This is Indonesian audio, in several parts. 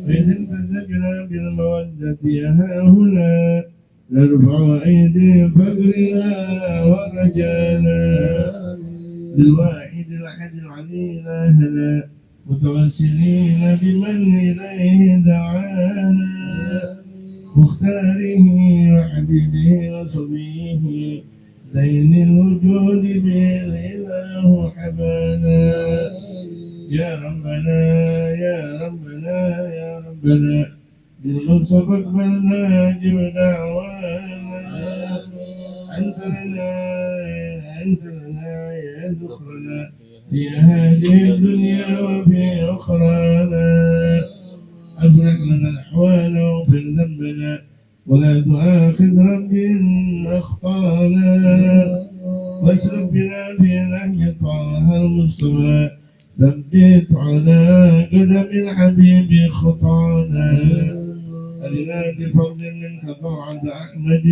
وإذ امتزجنا بالمودة هاهنا نرفع أيدي فقرنا ورجانا بالواحد الأحد العلي إلهنا متوسلين بمن إليه دعانا مختاره وحبيبه وصبيه زين الوجود به الإله حبانا يا ربنا يا ربنا يا ربنا بالمصطفى اقبلنا اجب دعوانا انت لنا يا ذكرنا في هذه الدنيا وفي اخرانا اصلح لنا الاحوال واغفر ذنبنا ولا تؤاخذ ربي ان اخطانا واسلك بنا في نهج طه المصطفى ثبت على قدم الحبيب خطانا أرنا بفضل منك طاعة أحمد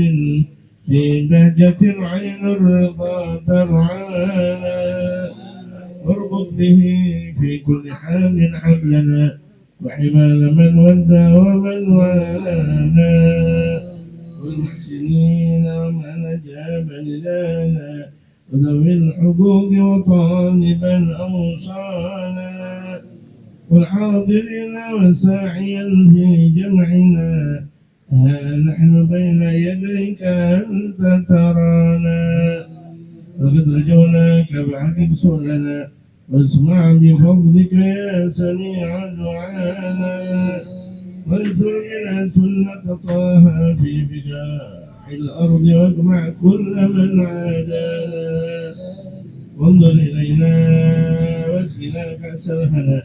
في بهجة عين الرضا ترعانا واربط به في كل حال حبلنا وحبال من ودى ومن والانا والمحسنين ومن أجاب لنا وذوي الحقوق وطالبا أوصانا والحاضرين وساعيا في جمعنا ها نحن بين يديك أنت ترانا وقد رجوناك بعد سؤلنا واسمع بفضلك يا سميع دعانا وانثر لنا سنة طه في بقاع الأرض واجمع كل من عادانا وانظر إلينا واسقنا كأس الهنا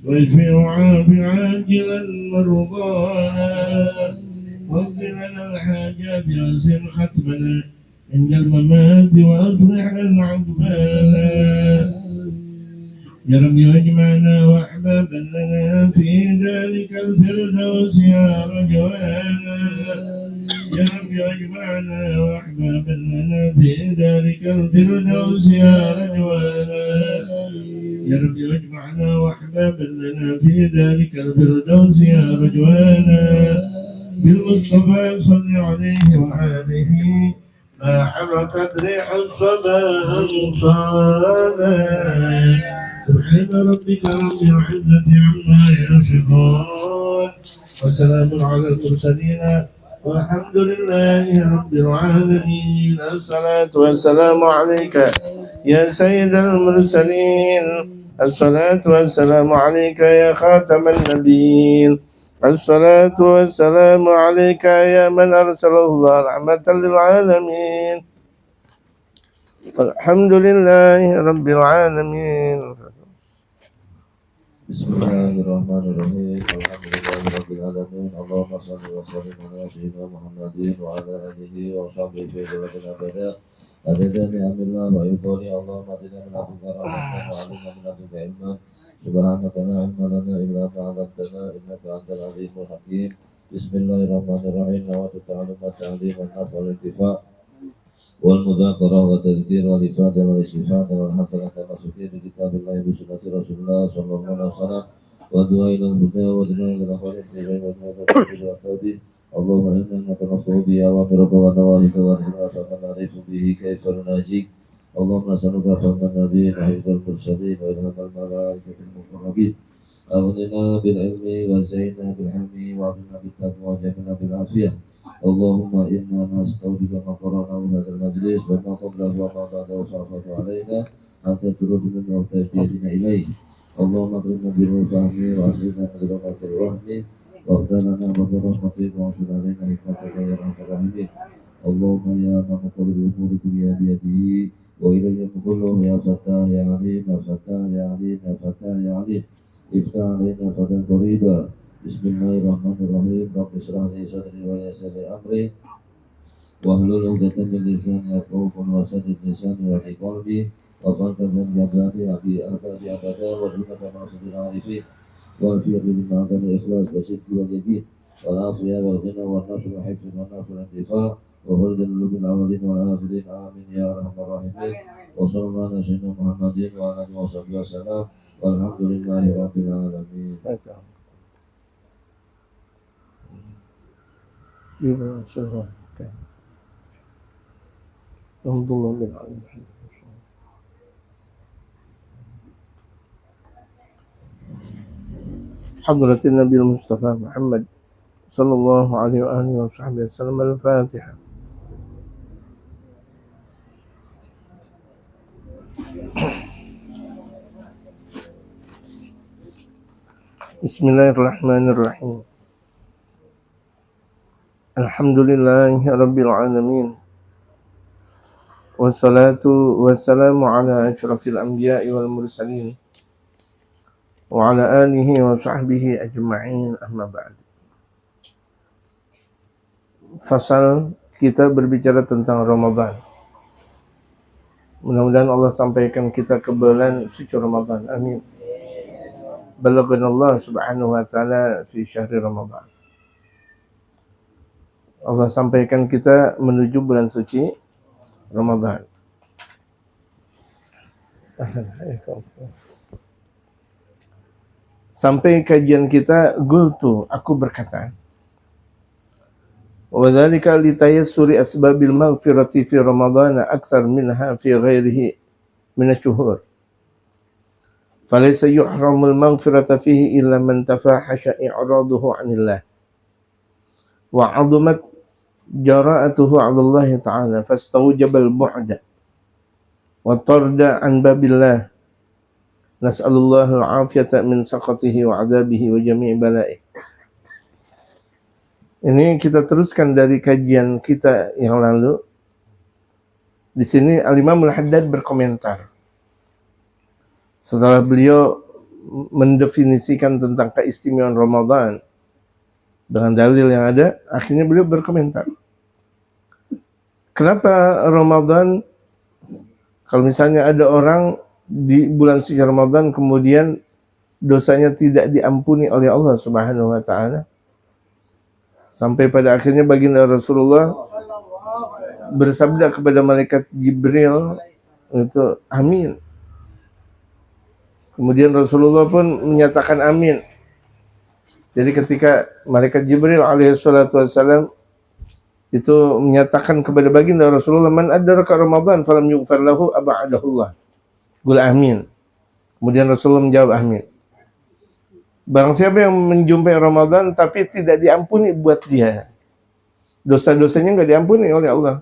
واشفي وعاف عاجلا مرضانا واقض لنا الحاجات واسر ختمنا عند الممات واصلح لنا عقبانا يا رب واجمعنا واحبابا لنا في ذلك الفردوس يا رجوانا يا رب واجمعنا واحبابا لنا في ذلك الفردوس يا رجوانا يا رب واجمعنا واحبابا لنا في ذلك الفردوس يا رجوانا بالمصطفى صل عليه وآله ما حركت ريح الصبا أنصانا سبحان ربك رب العزة عما يصفون وسلام على المرسلين والحمد لله رب العالمين. الصلاة والسلام عليك يا سيد المرسلين، الصلاة والسلام عليك يا خاتم النبيين، الصلاة والسلام عليك يا من أرسله الله رحمة للعالمين. الحمد لله رب العالمين. Bismillahirrahmanirrahim. Alhamdulillahirabbil alamin. Allahumma shalli wa sallim ala sayyidina Muhammadin wa ala alihi wa sahbihi fi dzalatin abada. Adada ni'amillah wa yudhani Allahumma atina min ladunka rahmatan wa 'allimna min ladunka ilman. Subhanaka la ilma lana illa ma 'allamtana innaka antal alimul hakim. Bismillahirrahmanirrahim. Wa ta'allumu ta'lim wa naf'u wal intifa' wal mudzakarah wa tadhkir wal ifadah wal istifada wal hasanah masukin di kitabillah wa sunnati Rasulullah sallallahu alaihi wasallam wa du'a ila al-huda wa du'a ila al-khairat wa tawbih. Allahumma inna natanafu bi awamir wa nawahika wa rizqaka wa na'rifu bihi kayfa nunajik. Allahumma nas'aluka fahman nabiyyin wa hifdzal mursalin wa ilhamal malaikatil muqarrabin. Aghninna bil ilmi wa zayyinna bil hilmi wa aghna bit taqwa wa jamilna bil afiyah. Allahumma inna nasta'udika ma qara'na min hadzal majlis wa ma qablahu wa ma ba'dahu fa'fu alaina hatta turudna min muhtadina ilaih. Allahumma qrimna bil fahmi wa aslina min dhaqatil wahmi wa abdalana wa rahmatika wa anshur alaina hikmataka ya arhamar rahimin. Allahumma ya man muqallibul umuri kulliha bi yadihi wa ilayhi kulluhu ya fatah ya alim ya fatah ya alim ya fatah ya alim. Iftah alaina fatan qariba. Bismillahirrahmanirrahim. Rabbi shrah li sadri wa yassir li amri wahlul 'uqdatam min lisani yafqahu qawli wa saddid lisani wa qalbi wa qaddan jabati abi abada wa jumlatan maqsadil arifin wa fi bil ma'dan ikhlas wa sidq wa jadid wal afiyah wal ghina wal nasr wa hifz wa nafr intifa wa hurdan lil awwalin wal akhirin amin ya arhamar rahimin. Wa sallallahu ala sayyidina Muhammadin wa ala alihi wa sahbihi wasallam. walhamdulillahi rabbil alamin. حضرة النبي المصطفى محمد صلى الله عليه وآله وصحبه وسلم. الفاتحة. بسم الله الرحمن الرحيم. الحمد لله رب العالمين، والصلاة والسلام على أشرف الأنبياء والمرسلين وعلى آله وصحبه أجمعين. أما بعد. Fasal kita berbicara tentang Ramadan. Mudah-mudahan Allah sampaikan kita ke bulan suci Ramadan. Amin. Balaghana Allah subhanahu wa ta'ala fi syahri Ramadan. Allah sampaikan kita menuju bulan suci Ramadan. Sampai kajian kita, qultu, aku berkata, wa dzalika li tayassuri asbabil maghfirati fi Ramadan aktsar minha fi ghairihi min asy-syuhur. Falaysa yuhramul maghfirata fihi illa man tafahasha i'raduhu 'anillah wa 'azamat jara'atuhu 'ala Allah ta'ala fastawjabal bu'da wa tarda 'an babillah. Nas'alullahu al-'afiyata min saqatihi wa 'adabihi wa jami' bala'ihi. Ini kita teruskan dari kajian kita yang lalu. Di sini Al-Imam Al-Haddad berkomentar. Setelah beliau mendefinisikan tentang keistimewaan Ramadan dengan dalil yang ada, akhirnya beliau berkomentar. Kenapa Ramadan, kalau misalnya ada orang di bulan suci Ramadan kemudian dosanya tidak diampuni oleh Allah Subhanahu wa taala, sampai pada akhirnya baginda Rasulullah bersabda kepada malaikat Jibril itu amin. Kemudian Rasulullah pun menyatakan amin. Jadi ketika malaikat Jibril alaihi salatu wassalam itu menyatakan kepada baginda Rasulullah, man adraka Ramadan falam yughfar lahu ab'adahullah. Qul amin. Kemudian Rasulullah menjawab amin. Barang siapa yang menjumpai Ramadan tapi tidak diampuni buat dia, dosa-dosanya enggak diampuni oleh Allah,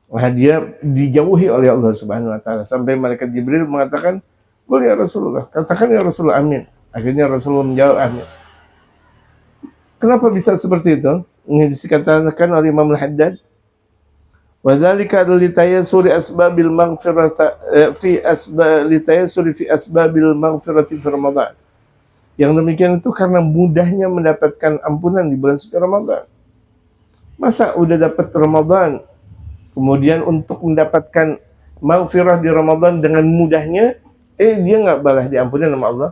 wah dia dijauhi oleh Allah Subhanahu wa taala. Sampai malaikat Jibril mengatakan, "Qul ya Rasulullah, katakan ya Rasulullah amin." Akhirnya Rasulullah menjawab amin. Kenapa bisa seperti itu? Ini dikatakan oleh Imam Al-Haddad, wa dzalika li tayassuri asbabil maghfirati fi asbabil maghfirati fi Ramadan. Yang demikian itu karena mudahnya mendapatkan ampunan di bulan suci Ramadan. Masa udah dapat Ramadan, kemudian untuk mendapatkan maghfirah di Ramadan dengan mudahnya, dia nggak balas diampuni sama Allah.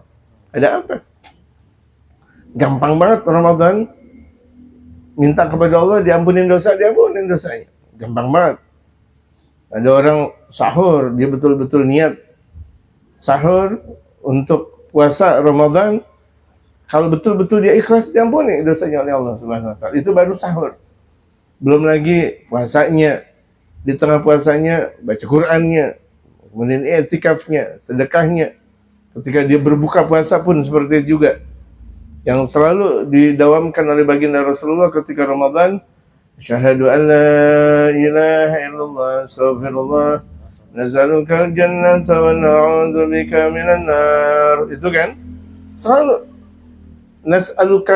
Ada apa? Gampang banget Ramadan. Minta kepada Allah diampunin diampunin dosanya. Gampang banget. Ada orang sahur, dia betul-betul niat sahur untuk puasa Ramadan. Kalau betul-betul dia ikhlas, diampuni dosanya oleh Allah Subhanahu wa taala. Itu baru sahur. Belum lagi puasanya. Di tengah puasanya baca Qur'annya, kemudian i'tikafnya, sedekahnya. Ketika dia berbuka puasa pun seperti itu juga. Yang selalu didawamkan oleh baginda Rasulullah ketika Ramadan, syahadu an la ilaha illallah, astaghfirullah, nas'aluka al-jannata wa na'udzubika minan nar. Itu kan? Selalu nas'aluka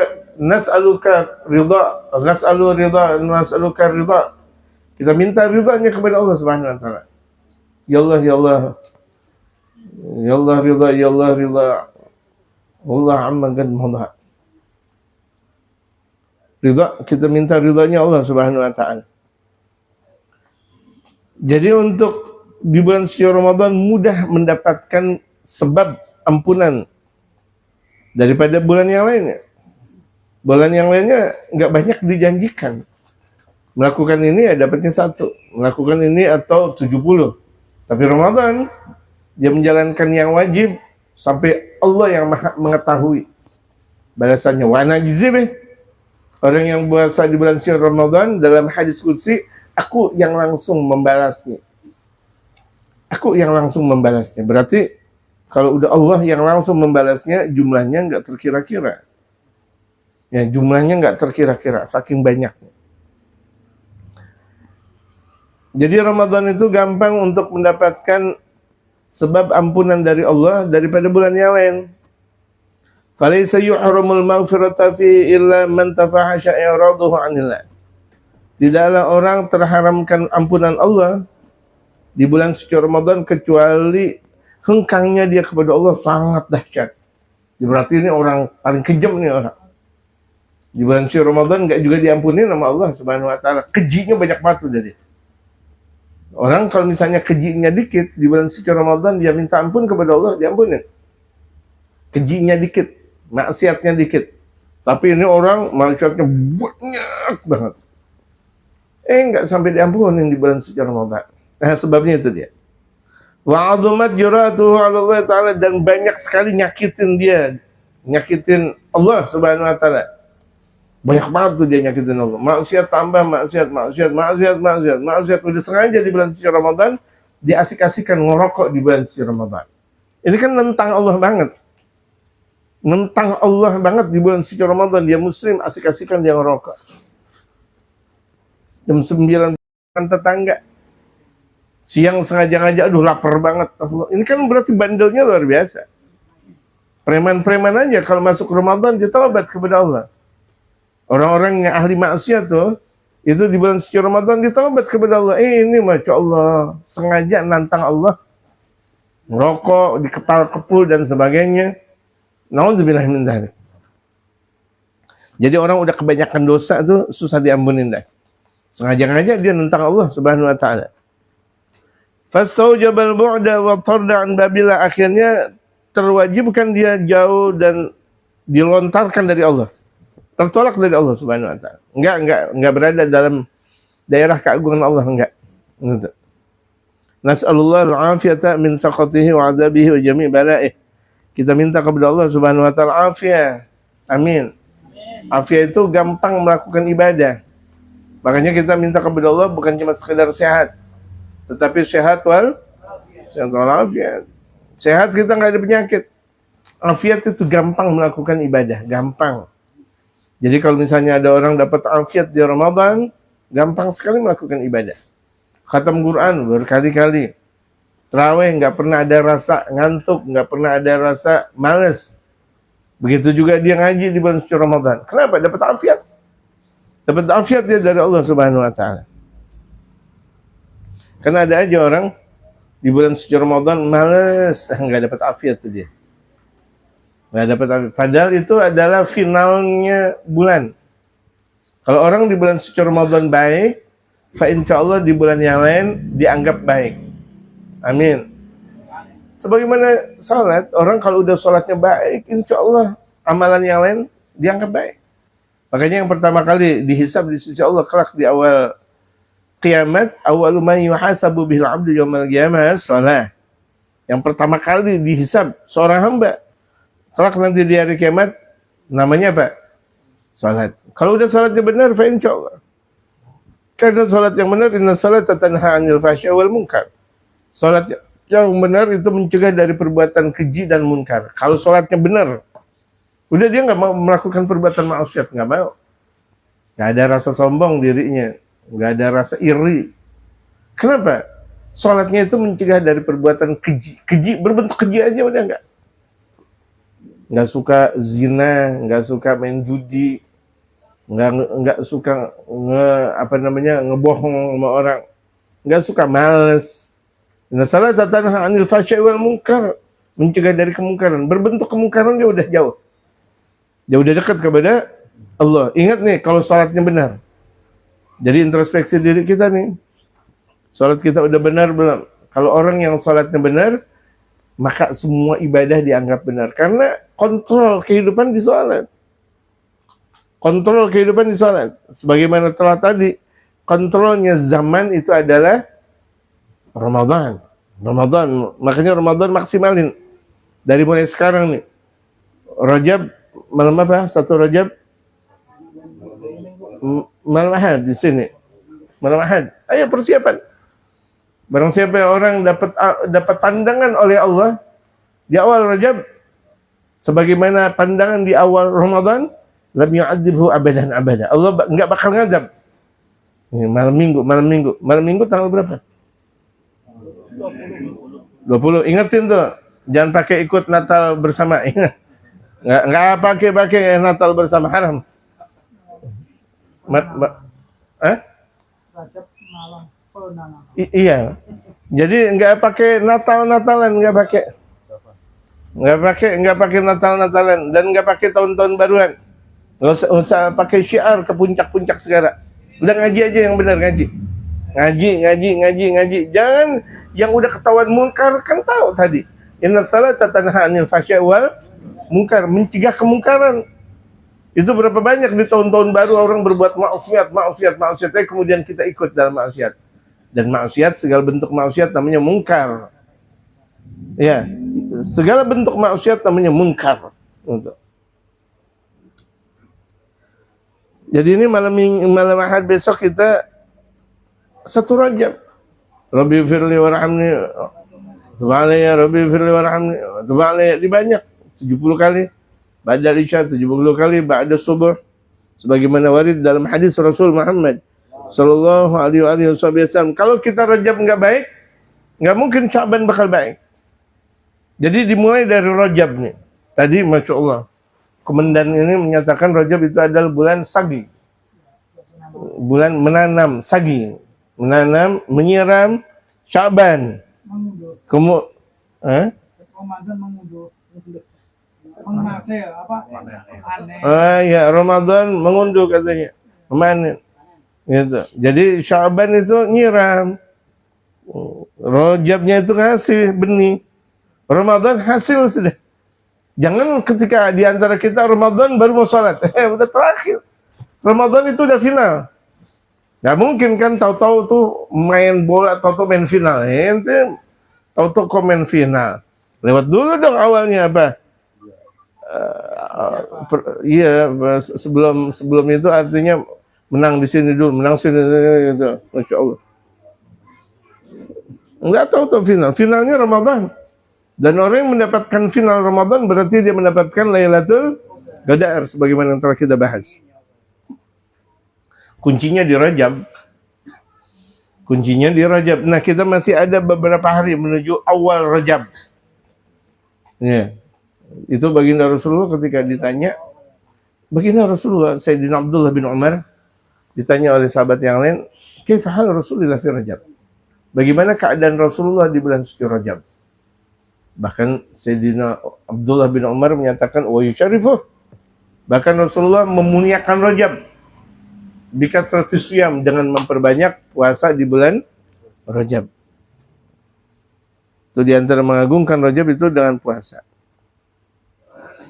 ridha, nas'aluka ridha. Kita minta ridhanya kepada Allah Subhanahu wa taala. Ya Allah, ya Allah. Ya Allah ridha, ya Allah ridha. Allah amma qad madha. Ridha, kita minta ridhanya Allah Subhanahu wa taala. Jadi untuk di bulan suci Ramadan mudah mendapatkan sebab ampunan daripada bulan yang lainnya. Bulan yang lainnya nggak banyak dijanjikan. Melakukan ini ya dapatnya 1, melakukan ini atau 70. Tapi Ramadan dia menjalankan yang wajib sampai Allah yang maha mengetahui balasannya. Wa najzibih, orang yang puasa di bulan suci Ramadan, dalam hadis qudsi, aku yang langsung membalasnya. Aku yang langsung membalasnya. Berarti kalau udah Allah yang langsung membalasnya, jumlahnya nggak terkira-kira. Ya, jumlahnya nggak terkira-kira, saking banyaknya. Jadi Ramadan itu gampang untuk mendapatkan sebab ampunan dari Allah daripada bulan yang lain. Falaysa yuhramul maghfirata fi illa man tafahasha i'raduhu 'anillah. Tidaklah orang terharamkan ampunan Allah di bulan suci Ramadan kecuali hengkangnya dia kepada Allah sangat dahsyat. Berarti ini orang paling kejam nih orang. Di bulan suci Ramadan enggak juga diampuni sama Allah Subhanahu wa taala. Kejinya banyak banget jadi. Orang kalau misalnya kejinya dikit di bulan suci Ramadan, dia minta ampun kepada Allah, diampunin. Kejinya dikit, maksiatnya dikit. Tapi ini orang maksiatnya banyak banget. Enggak sampai diampunin di bulan suci Ramadan. Nah, sebabnya itu dia. Wa 'azumat juratuhu 'ala Allah taala, dan banyak sekali nyakitin dia, nyakitin Allah Subhanahu wa taala. Banyak banget tuh dia nyakitin Allah. Maksiat tambah maksiat. Udah sengaja di bulan suci Ramadan diasik-asikan ngerokok di bulan suci Ramadan. Ini kan nentang Allah banget. Nentang Allah banget di bulan suci Ramadan. Dia muslim, asik-asikan dia ngerokok. Jam 9 kan tetangga. Siang sengaja ngajak, aduh lapar banget. Ini kan berarti bandelnya luar biasa. Preman-preman aja kalau masuk Ramadan dia taubat kepada Allah. Orang-orang yang ahli maksiat tuh, itu di bulan suci Ramadan dia taubat kepada Allah. Ini Masya Allah, sengaja nantang Allah. Ngerokok, di kepala kepul dan sebagainya. Na'udzubillah min dzalik. Jadi orang udah kebanyakan dosa tuh susah diampunin dah. Sengaja-ngaja dia nantang Allah Subhanahu wa taala. Fastaujabal bu'da wa tarda an babila, akhirnya terwajibkan dia jauh dan dilontarkan dari Allah. Tertolak dari Allah Subhanahu wa taala. Enggak berada dalam daerah keagungan Allah, enggak. Gitu. Nas'alullah al-afiyata min sakhatihi wa 'adabihi wa jami' bala'ih. Kita minta kepada Allah Subhanahu wa taala afiyah. Amin. Afiyah itu gampang melakukan ibadah. Makanya kita minta kepada Allah bukan cuma sekedar sehat, tetapi sehat wal afiat. Sehat kita nggak ada penyakit. Afiat itu gampang melakukan ibadah, gampang. Jadi kalau misalnya ada orang dapat afiat di Ramadan, gampang sekali melakukan ibadah. Khatam Quran berkali-kali. Tarawih nggak pernah ada rasa ngantuk, nggak pernah ada rasa males. Begitu juga dia ngaji di bulan suci Ramadan. Kenapa? Dapat afiat. Dapat afiat dia dari Allah Subhanahu wa taala. Karena ada aja orang di bulan suci Ramadan males, nggak dapat afiat tuh dia. Nggak dapat afiat. Padahal itu adalah finalnya bulan. Kalau orang di bulan suci Ramadan baik, fa insyaallah di bulan yang lain dianggap baik. Amin. Sebagaimana salat, orang kalau udah salatnya baik, insyaallah amalan yang lain dianggap baik. Makanya yang pertama kali dihisab di sisi Allah kelak di awal kiamat, awwalu ma yuhasabu bil 'abdu yaumil qiyamah shalah. Yang pertama kali dihisab seorang hamba kelak nanti di hari kiamat namanya apa? Salat. Kalau udah salatnya benar, fa insyaallah. Karena salat yang benar, inna salata tanha 'anil fahsya'i wal munkar. Salat yang benar itu mencegah dari perbuatan keji dan munkar. Kalau salatnya benar, udah dia nggak mau melakukan perbuatan maksiat, nggak mau. Nggak ada rasa sombong dirinya, nggak ada rasa iri. Kenapa? Salatnya itu mencegah dari perbuatan keji. Keji berbentuk keji aja udah nggak. Nggak suka zina, nggak suka main judi, nggak suka ngebohong sama orang, nggak suka males. Nah, salat tanha 'anil fahsya'i wal munkar, mencegah dari kemungkaran. Berbentuk kemungkaran dia udah jauh. Dia udah dekat kepada Allah. Ingat nih, kalau salatnya benar. Jadi introspeksi diri kita nih. Salat kita udah benar belum? Kalau orang yang salatnya benar, maka semua ibadah dianggap benar. Karena kontrol kehidupan di salat. Kontrol kehidupan di salat. Sebagaimana telah tadi, kontrolnya zaman itu adalah Ramadan. Makanya Ramadan maksimalin. Dari mulai sekarang nih. Rajab malam apa? Satu Rajab malam Ahad di sini. Malam Ahad. Ayo persiapan. Barang siapa orang dapat pandangan oleh Allah di awal Rajab sebagaimana pandangan di awal Ramadan, lam yu'adzibhu abadan abada. Allah enggak bakal ngazab. Ini malam Minggu tanggal berapa? 20. Ingatin tuh. Jangan pakai ikut Natal bersama. Ingat. Enggak pakai Natal bersama, haram. Rajab malam purnama. Iya. Jadi enggak pakai Natalan, enggak pakai Natalan dan enggak pakai tahun-tahun baruan. Enggak usah pakai syiar ke puncak-puncak segala. Udah ngaji aja yang benar, ngaji. Jangan yang udah ketahuan munkar, kan tahu tadi. Inna salata tanha 'anil fahsya'i wal munkar, mencegah kemungkaran. Itu berapa banyak di tahun-tahun baru orang berbuat maksiat, kemudian kita ikut dalam maksiat. Dan maksiat, segala bentuk maksiat namanya munkar. Ya, segala bentuk maksiat namanya munkar. Jadi ini malam Ahad besok kita satu Rajab. Rabbi firli warhamni, tub alayya, Rabbi firli warhamni, tub alayya, dibanyak 70 kali. Ba'da isya 70 kali, ba'da subuh. Sebagaimana warid dalam hadis Rasul Muhammad sallallahu alaihi wasallam. Kalau kita Rajab enggak baik, enggak mungkin Sya'ban bakal baik. Jadi dimulai dari Rajab nih. Tadi Masya Allah, komandan ini menyatakan Rajab itu adalah bulan sagi. Bulan menanam, sagi. Menanam, menyiram, Sya'ban. Ramadan mengundur. Mengasih apa? Aneh. Ya, Ramadan mengunduh katanya. Memanen. Gitu. Jadi Sya'ban itu nyiram. Rajabnya itu ngasih benih. Ramadan hasil sudah. Jangan ketika di antara kita Ramadan baru mau sholat. Udah terakhir. Ramadan itu udah final. Gak mungkin kan tahu-tahu tuh main bola, tahu-tahu main final. Ente tahu-tahu kok main final. Lewat dulu dong awalnya apa? Iya, sebelum itu artinya menang di sini dulu, menang sini gitu. Masya Allah. Enggak tahu final. Finalnya Ramadan. Dan orang yang mendapatkan final Ramadan berarti dia mendapatkan Lailatul Qadar sebagaimana yang telah kita bahas. Kuncinya di Rajab. Nah, kita masih ada beberapa hari menuju awal Rajab. Ya. Itu baginda Rasulullah ketika ditanya, baginda Rasulullah Sayyidina Abdullah bin Umar ditanya oleh sahabat yang lain, "Kaifa hal Rasulullah fi Rajab?" Bagaimana keadaan Rasulullah di bulan suci Rajab? Bahkan Sayyidina Abdullah bin Umar menyatakan, "Wa yusyarifuh." Bahkan Rasulullah memuliakan Rajab. Bikatsratis siyam, dengan memperbanyak puasa di bulan Rajab. Itu di antara mengagungkan Rajab itu dengan puasa.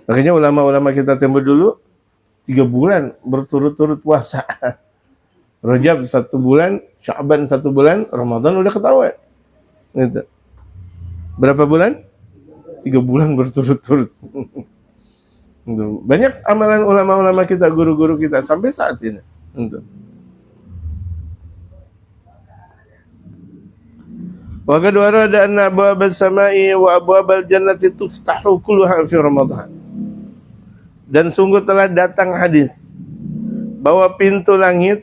Makanya ulama-ulama kita tempo dulu 3 bulan berturut-turut puasa. Rajab 1 bulan, Sya'ban 1 bulan, Ramadan udah ketahuan. Gitu. Berapa bulan? 3 bulan berturut-turut. Banyak amalan ulama-ulama kita, guru-guru kita sampai saat ini. Wa qad warada anna abwaabas samaa'i wa abwaabal jannati tuftahu kulluha fi Ramadan. Dan sungguh telah datang hadis bahwa pintu langit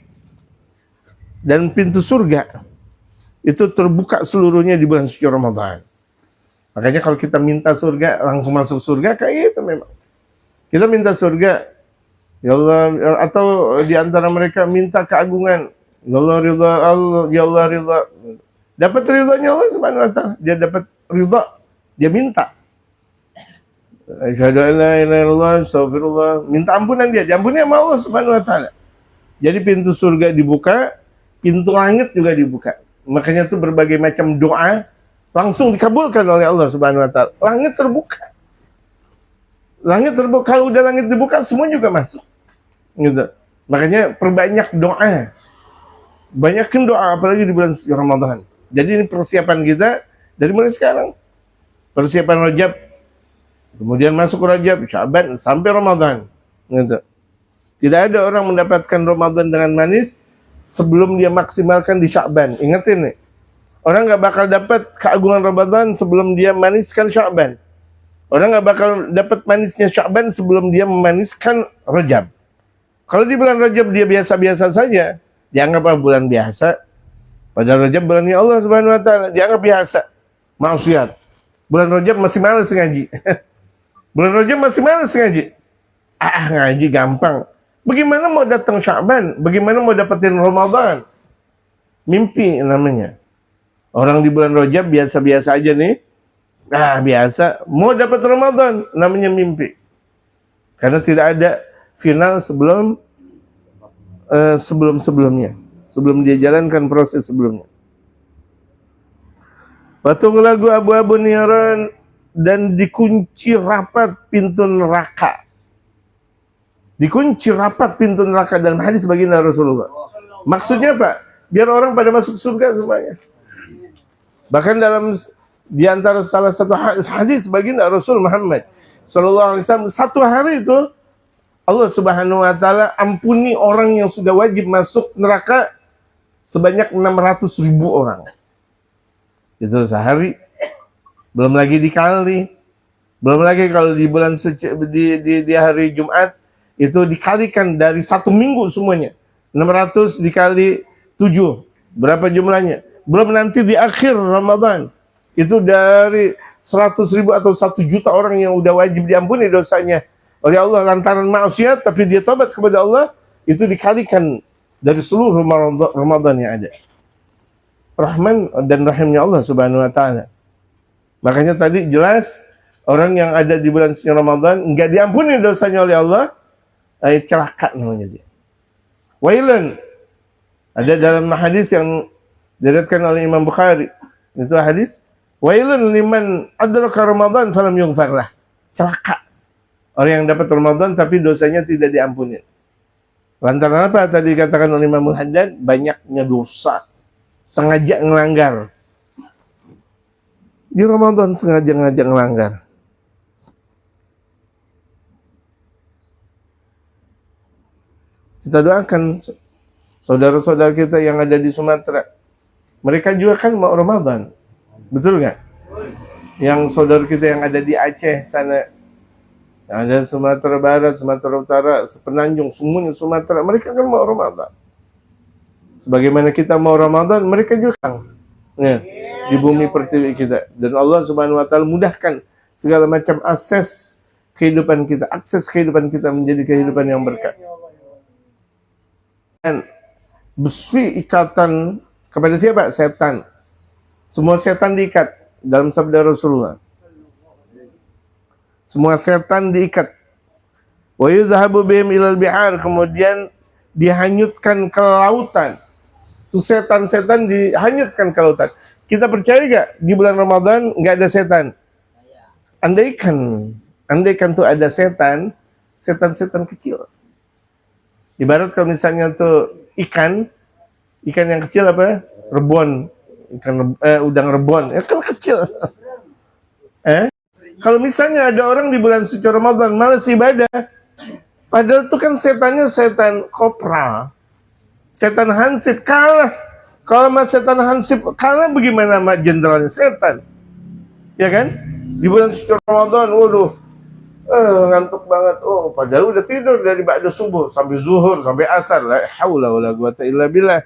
dan pintu surga itu terbuka seluruhnya di bulan suci Ramadan. Makanya kalau kita minta surga, langsung masuk surga, kayak itu memang. Kita minta surga, ya Allah, atau di antara mereka minta keagungan, ya Allah ridha Allah, ya Allah ridha. Dapat ridhanya Allah Subhanahu wa taala, dia dapat ridha, dia minta. Asyhadu an la ilaha illallah, astagfirullah, minta ampunan dia, diampuni sama Allah Subhanahu wa taala. Jadi pintu surga dibuka, pintu langit juga dibuka. Makanya itu berbagai macam doa langsung dikabulkan oleh Allah Subhanahu wa taala. Langit terbuka. Kalau udah langit dibuka, semua juga masuk. Gitu. Makanya perbanyak doa. Banyakin doa apalagi di bulan Ramadan. Jadi ini persiapan kita dari mulai sekarang. Persiapan Rajab Kemudian masuk Rajab, Sya'ban, sampai Ramadan. Gitu. Tidak ada orang mendapatkan Ramadan dengan manis sebelum dia maksimalkan di Sya'ban. Ingatin nih, orang nggak bakal dapat keagungan Ramadan sebelum dia maniskan Sya'ban. Orang nggak bakal dapat manisnya Sya'ban sebelum dia memaniskan Rajab. Kalau di bulan Rajab dia biasa-biasa saja, dianggap bulan biasa. Padahal Rajab bulannya Allah Subhanahu wa taala, dianggap biasa. Maksiat. Bulan Rajab masih malas ngaji. Bulan Rajab masih malas ngaji. Ngaji gampang. Bagaimana mau datang Sya'ban? Bagaimana mau dapetin Ramadan? Mimpi namanya. Orang di bulan Rajab biasa-biasa aja nih. Biasa. Mau dapat Ramadan, namanya mimpi. Karena tidak ada final sebelumnya. Sebelum dia jalankan proses sebelumnya. Patung lagu abu-abu niran dan dikunci rapat pintu neraka. Dikunci rapat pintu neraka dalam hadis baginda Rasulullah. Maksudnya apa? Biar orang pada masuk surga semuanya. Bahkan di antara salah satu hadis baginda Rasul Muhammad sallallahu alaihi wasallam, satu hari itu Allah Subhanahu wa taala ampuni orang yang sudah wajib masuk neraka sebanyak 600.000 orang. Itu sehari. Belum lagi dikali. Belum lagi kalau di bulan suci di hari Jumat itu dikalikan dari 1 minggu semuanya. 600 dikali 7. Berapa jumlahnya? Belum nanti di akhir Ramadan. Itu dari 100.000 atau 1 juta orang yang udah wajib diampuni dosanya oleh Allah lantaran maksiat, tapi dia tobat kepada Allah, itu dikalikan dari seluruh Ramadan yang ada. Rahman dan rahimnya Allah Subhanahu wa taala. Makanya tadi jelas orang yang ada di bulan suci Ramadan enggak diampuni dosanya oleh Allah, celaka namanya dia. Wailun. Ada dalam hadis yang diriwayatkan oleh Imam Bukhari. Itu hadis, wailun liman adraka Ramadan falam yughfar lah. Celaka. Orang yang dapat Ramadan tapi dosanya tidak diampuni. Lantaran apa tadi dikatakan oleh Imam Haddad? Banyaknya dosa. Sengaja ngelanggar. Di Ramadan sengaja ngelanggar. Kita doakan saudara-saudara kita yang ada di Sumatera. Mereka juga kan mau Ramadan. Betul nggak? Yang saudara kita yang ada di Aceh sana, yang ada Sumatera Barat, Sumatera Utara, Sepenanjung, semuanya Sumatera, mereka kan mau Ramadan. Sebagaimana kita mau Ramadan, mereka juga ya, di bumi pertiwi kita. Dan Allah Subhanahu wa taala mudahkan segala macam akses kehidupan kita menjadi kehidupan yang berkah. Dan besi ikatan kepada siapa? Setan. Semua setan diikat dalam sabda Rasulullah. Semua setan diikat. Wa yuzhabu bihim ilal bihar, kemudian dihanyutkan ke lautan. Tuh setan-setan dihanyutkan ke lautan. Kita percaya gak di bulan Ramadan nggak ada setan? Andaikan tuh ada setan kecil. Ibarat kalau misalnya tuh ikan yang kecil apa? Rebon, udang rebon, kan kecil. Kalau misalnya ada orang di bulan suci Ramadan malas ibadah, padahal itu kan setannya setan kopral, setan hansip, kalah. Kalau sama setan hansip kalah, bagaimana sama jenderalnya setan? Ya kan? Di bulan suci Ramadan, waduh, ngantuk banget. Oh, padahal udah tidur dari ba'da subuh sampai zuhur sampai asar. La haula wala quwata illa billah.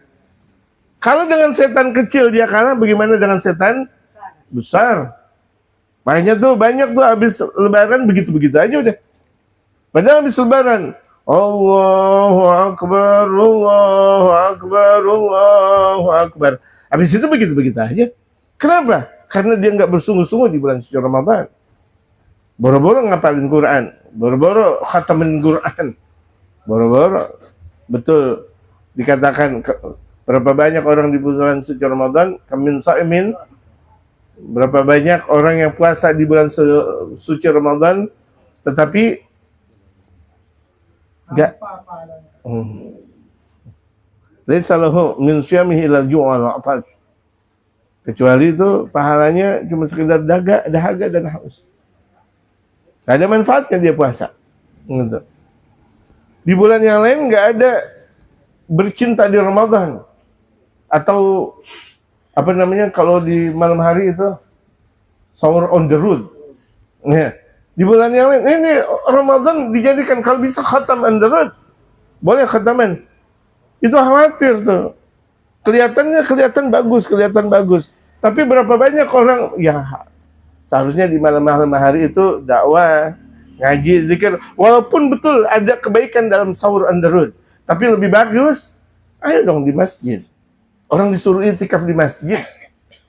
Kalau dengan setan kecil dia kalah, bagaimana dengan setan besar? Makanya tuh banyak tuh habis lebaran begitu-begitu aja udah. Padahal habis lebaran, Allahu Akbar, Allahu Akbar, Allahu Akbar. Habis itu begitu-begitu aja. Kenapa? Karena dia nggak bersungguh-sungguh di bulan suci Ramadan. Boro-boro ngapalin Quran, boro-boro khatamin Quran, boro-boro. Betul dikatakan berapa banyak orang di bulan suci Ramadan, kamin sa'imin. Berapa banyak orang yang puasa di bulan suci Ramadan, tetapi enggak. Laisa lahu min syamihi ilal ju'al wa atash. Kecuali itu pahalanya cuma sekedar dahaga dan haus. Nggak ada manfaatnya dia puasa. Gitu. Di bulan yang lain nggak ada bercinta di Ramadan. Atau apa namanya kalau di malam hari itu sahur on the road. Ya. Di bulan yang lain ini Ramadan dijadikan kalau bisa khatam on the road. Boleh khataman. Itu khawatir tuh. Kelihatan bagus. Tapi berapa banyak orang ya seharusnya di malam-malam hari itu dakwah, ngaji, zikir. Walaupun betul ada kebaikan dalam sahur on the road, tapi lebih bagus ayo dong di masjid. Orang disuruh itikaf di masjid.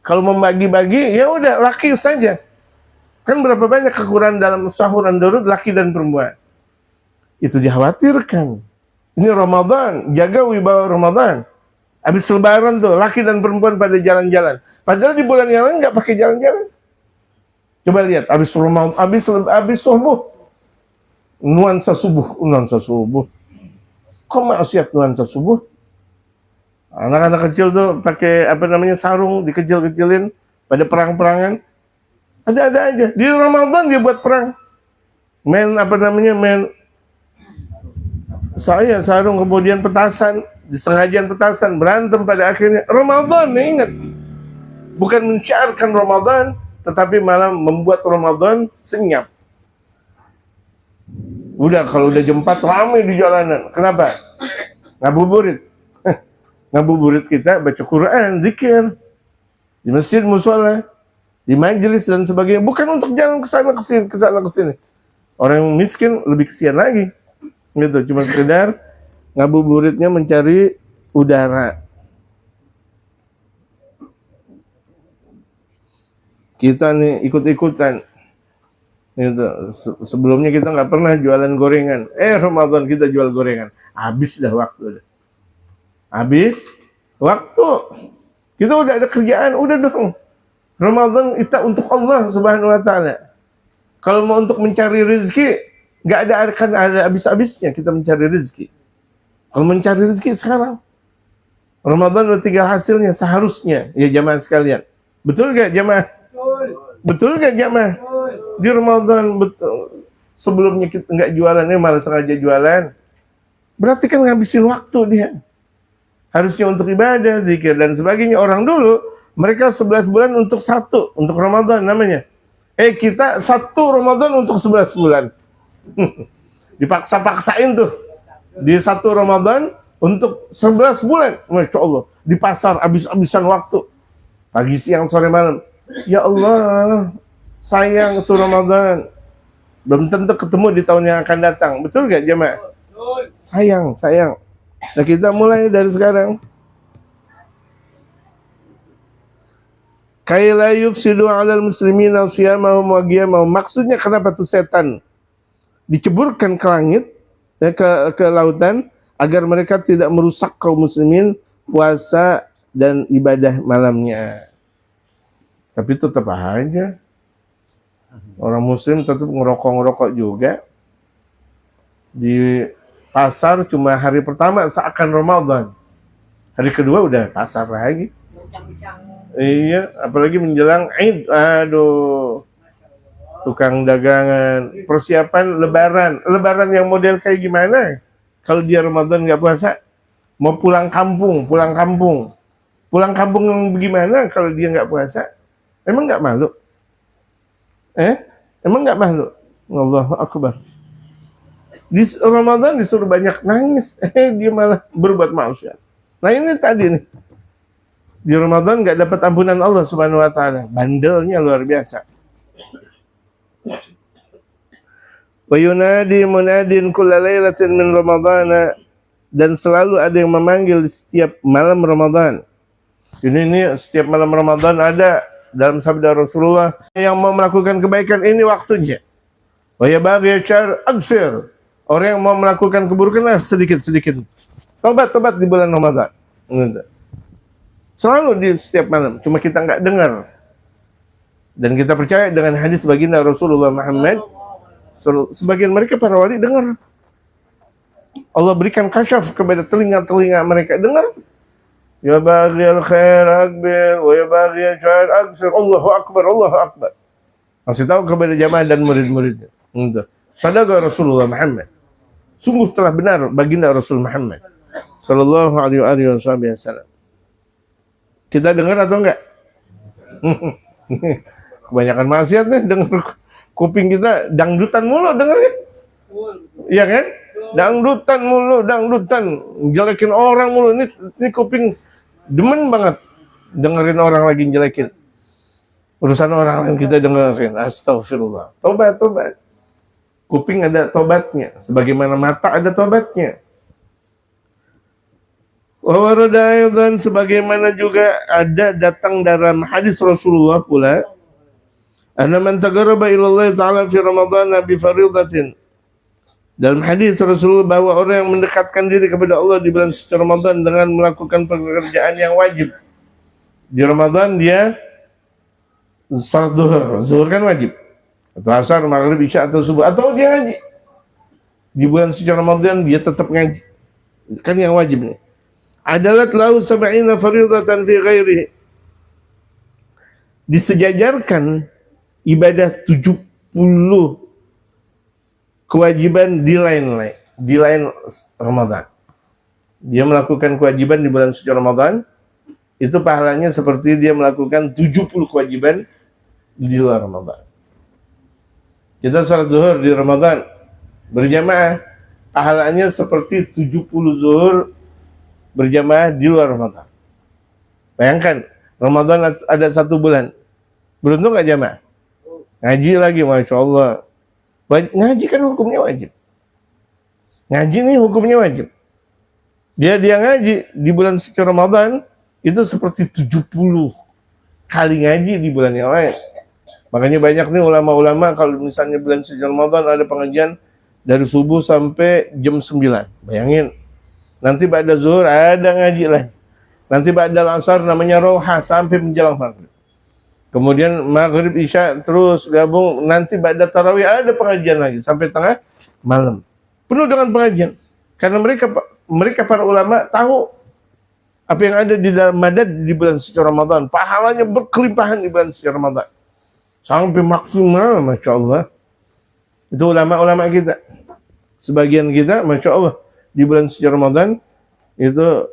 Kalau membagi-bagi ya udah laki saja. Kan berapa banyak kekurangan dalam sahur on the road laki dan perempuan. Itu dikhawatirkan. Ini Ramadan, jaga wibawa Ramadan. Habis lebaran tuh laki dan perempuan pada jalan-jalan. Padahal di bulan yang lain nggak pakai jalan-jalan. Coba lihat, habis subuh, nuansa subuh. Kok maksiat nuansa subuh? Anak-anak kecil tuh pakai sarung, dikecil-kecilin, pada perang-perangan. Ada-ada aja. Di Ramadan dia buat perang. Main sarung kemudian petasan, di sengajian petasan, berantem pada akhirnya. Ramadan, ingat. Bukan mencairkan Ramadan, tetapi malah membuat Ramadan senyap. Udah kalau udah jam 4 ramai di jalanan. Kenapa? Ngabuburit. Ngabuburit kita baca Quran, zikir di masjid, mushola, di majelis dan sebagainya. Bukan untuk jalan ke sana ke sini. Orang yang miskin lebih kesian lagi. Gitu, cuma sekedar ngabuburitnya mencari udara. Kita nih ikut-ikutan. Gitu. Sebelumnya kita nggak pernah jualan gorengan. Ramadan kita jual gorengan. Habis dah waktu. Habis waktu. Kita udah ada kerjaan, udah dong. Ramadan kita untuk Allah Subhanahu wa taala. Kalau mau untuk mencari rezeki, nggak akan ada habis-habisnya kita mencari rezeki. Kalau mencari rezeki sekarang, Ramadan udah tinggal hasilnya seharusnya ya jamaah sekalian. Betul nggak jamaah? Betul nggak jamaah? Di Ramadan betul. Sebelumnya kita nggak jualan, malah sengaja jualan. Berarti kan ngabisin waktu dia. Harusnya untuk ibadah, zikir dan sebagainya. Orang dulu mereka 11 bulan untuk Ramadan namanya. Kita 1 Ramadan untuk 11 bulan. Dipaksa-paksain tuh. Di 1 Ramadan untuk 11 bulan. Masya Allah. Di pasar habis-habisan waktu. Pagi, siang, sore, malam. Ya Allah, sayang itu Ramadan. Belum tentu ketemu di tahun yang akan datang. Betul gak jemaah? Sayang. Nah kita mulai dari sekarang. Kaila yufsidu 'alal muslimina siyamahum wa qiyamahum. Maksudnya kenapa tuh setan diceburkan ke langit, ke lautan agar mereka tidak merusak kaum muslimin puasa dan ibadah malamnya. Tapi tetap aja orang muslim tetap ngerokok juga. Di pasar cuma hari pertama seakan Ramadan. Hari kedua udah pasar lagi. Iya, apalagi menjelang Id. Aduh. Tukang dagangan, persiapan lebaran. Lebaran yang model kayak gimana? Kalau dia Ramadan nggak puasa, mau pulang kampung. Pulang kampung yang bagaimana kalau dia nggak puasa? Emang nggak malu? Emang nggak malu? Allahu Akbar. Di Ramadan disuruh banyak nangis, dia malah berbuat maksiat. Nah ini tadi nih, di Ramadan nggak dapat ampunan Allah Subhanahu Wa Taala, bandelnya luar biasa. Wa yunadi munadin kulla lailatin min Ramadana, dan selalu ada yang memanggil di setiap malam Ramadan. Ini setiap malam Ramadan ada dalam sabda Rasulullah yang mau melakukan kebaikan ini waktunya. Wa yabaghi syar aksir. Orang yang mau melakukan keburukan sedikit-sedikit. Tobat di bulan Ramadan. Selalu di setiap malam. Cuma kita nggak dengar. Dan kita percaya dengan hadis baginda Rasulullah Muhammad. Sebagian mereka para wali dengar. Allah berikan kasyaf kepada telinga-telinga mereka. Dengar. Ya baghiyal khair akbar. Wa ya baghiyal syar aksir. Allahu Akbar. Kasih tahu kepada jamaah dan murid-muridnya. Gitu. Sadaqa Rasulullah Muhammad. Sungguh telah benar baginda Rasul Muhammad sallallahu alaihi wasallam. Kita dengar atau enggak? Kebanyakan maksiat nih, dengar kuping kita dangdutan mulu dengarnya. Iya kan? Dangdutan mulu, dangdutan, jelekin orang mulu. Ini kuping demen banget dengerin orang lagi jelekin. Urusan orang lain kita dengerin. Astagfirullah. Tobat, tobat. Kuping ada tobatnya, sebagaimana mata ada tobatnya. Wa warada aidan, sebagaimana juga ada datang dalam hadis Rasulullah pula, anna man taqarraba ila Allah taala fi Ramadan bi faridatin. Dalam hadis Rasulullah bahwa orang yang mendekatkan diri kepada Allah di bulan suci Ramadan dengan melakukan pekerjaan yang wajib. Di Ramadan dia salat zuhur, zuhur kan wajib. Atau asar, maghrib, isya, atau subuh, atau dia ngaji. Di bulan suci Ramadan dia tetap ngaji. Kan yang wajib nih. Adalat lahu sab'ina faridatan fi ghairihi. Disejajarkan ibadah 70 kewajiban di lain Ramadan. Dia melakukan kewajiban di bulan suci Ramadan, itu pahalanya seperti dia melakukan 70 kewajiban di luar Ramadan. Kita sholat zuhur di Ramadan berjamaah, pahalanya seperti 70 zuhur berjamaah di luar Ramadan. Bayangkan, Ramadan ada 1 bulan. Beruntung gak jamaah? Ngaji lagi, Masya Allah. Ngaji kan hukumnya wajib. Ngaji nih hukumnya wajib. Dia ngaji di bulan suci Ramadan, itu seperti 70 kali ngaji di bulan yang lain. Makanya banyak nih ulama-ulama kalau misalnya bulan suci Ramadan ada pengajian dari subuh sampai jam 9. Bayangin. Nanti ba'da zuhur ada ngaji lagi. Nanti ba'da asar namanya roha sampai menjelang maghrib. Kemudian maghrib isya terus gabung. Nanti ba'da tarawih ada pengajian lagi sampai tengah malam. Penuh dengan pengajian. Karena mereka para ulama tahu apa yang ada di dalam madad di bulan suci Ramadan. Pahalanya berkelimpahan di bulan suci Ramadan. Sampai maksimal, Masya Allah. Itu ulama-ulama kita. Sebagian kita, Masya Allah, di bulan suci Ramadan, itu